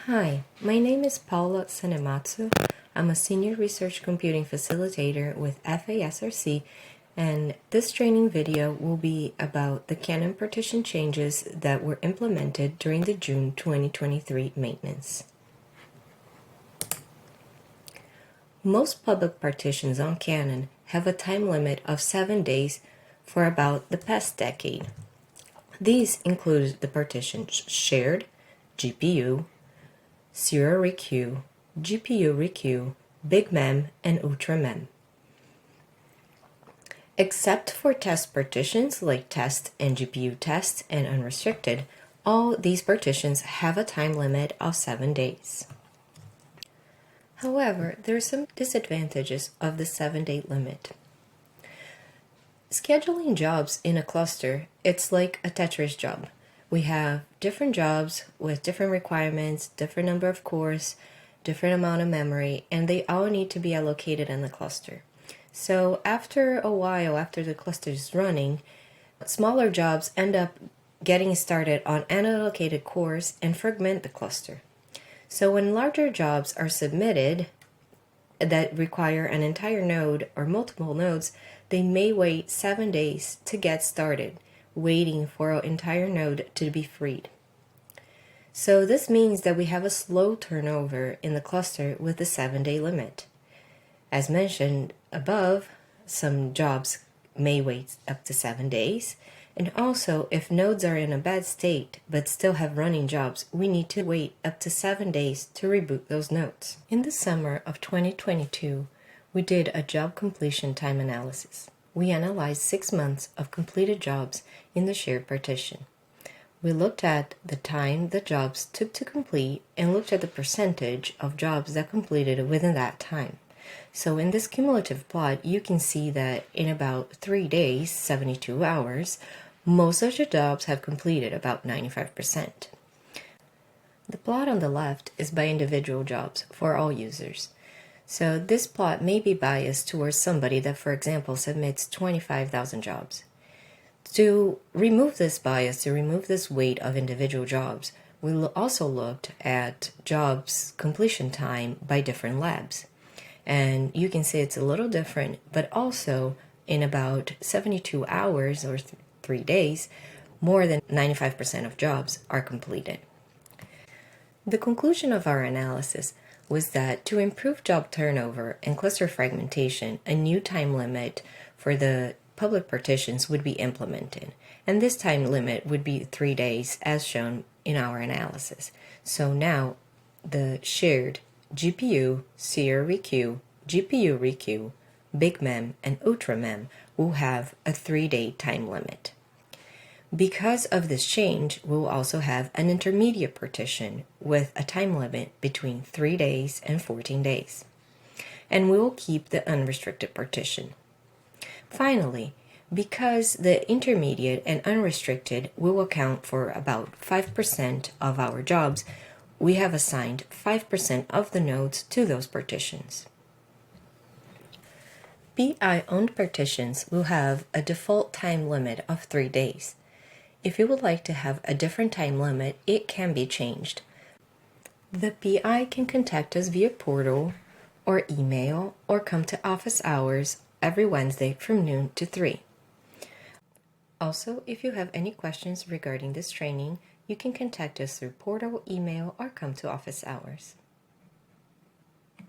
Hi, my name is Paula Sanematsu. I'm a Senior Research Computing Facilitator with FASRC, and this training video will be about the Canon partition changes that were implemented during the June 2023 maintenance. Most public partitions on Canon have a time limit of 7 days for about the past decade. These include the partitions shared, GPU, serial requeue, GPU requeue, big mem, and ultra mem. Except for test partitions like test and GPU test and unrestricted, all these partitions have a time limit of 7 days. However, there are some disadvantages of the 7-day limit. Scheduling jobs in a cluster, it's like a Tetris job. We have different jobs with different requirements, different number of cores, different amount of memory, and they all need to be allocated in the cluster. So after a while, after the cluster is running, smaller jobs end up getting started on unallocated cores and fragment the cluster. So when larger jobs are submitted that require an entire node or multiple nodes, they may wait 7 days to get started, waiting for an entire node to be freed. So this means that we have a slow turnover in the cluster with the 7-day limit. As mentioned above, some jobs may wait up to 7 days, and also if nodes are in a bad state but still have running jobs, we need to wait up to 7 days to reboot those nodes. In the summer of 2022, we did a job completion time analysis. We analyzed 6 months of completed jobs in the shared partition. We looked at the time the jobs took to complete and looked at the percentage of jobs that completed within that time. So in this cumulative plot, you can see that in about 3 days, 72 hours, most of the jobs have completed about 95%. The plot on the left is by individual jobs for all users. So this plot may be biased towards somebody that, for example, submits 25,000 jobs. To remove this bias, to remove this weight of individual jobs, we also looked at jobs completion time by different labs. And you can see it's a little different, but also in about 72 hours or 3 days, more than 95% of jobs are completed. The conclusion of our analysis was that to improve job turnover and cluster fragmentation, a new time limit for the public partitions would be implemented. And this time limit would be 3 days as shown in our analysis. So now the shared GPU, serial requeue, GPU requeue, big mem, and ultra mem will have a 3-day time limit. Because of this change, we'll also have an intermediate partition with a time limit between 3 days and 14 days. And we will keep the unrestricted partition. Finally, because the intermediate and unrestricted will account for about 5% of our jobs, we have assigned 5% of the nodes to those partitions. BI-owned partitions will have a default time limit of 3 days. If you would like to have a different time limit, it can be changed. The BI can contact us via portal or email or come to office hours every Wednesday from noon to 3. Also, if you have any questions regarding this training, you can contact us through portal, email, or come to office hours.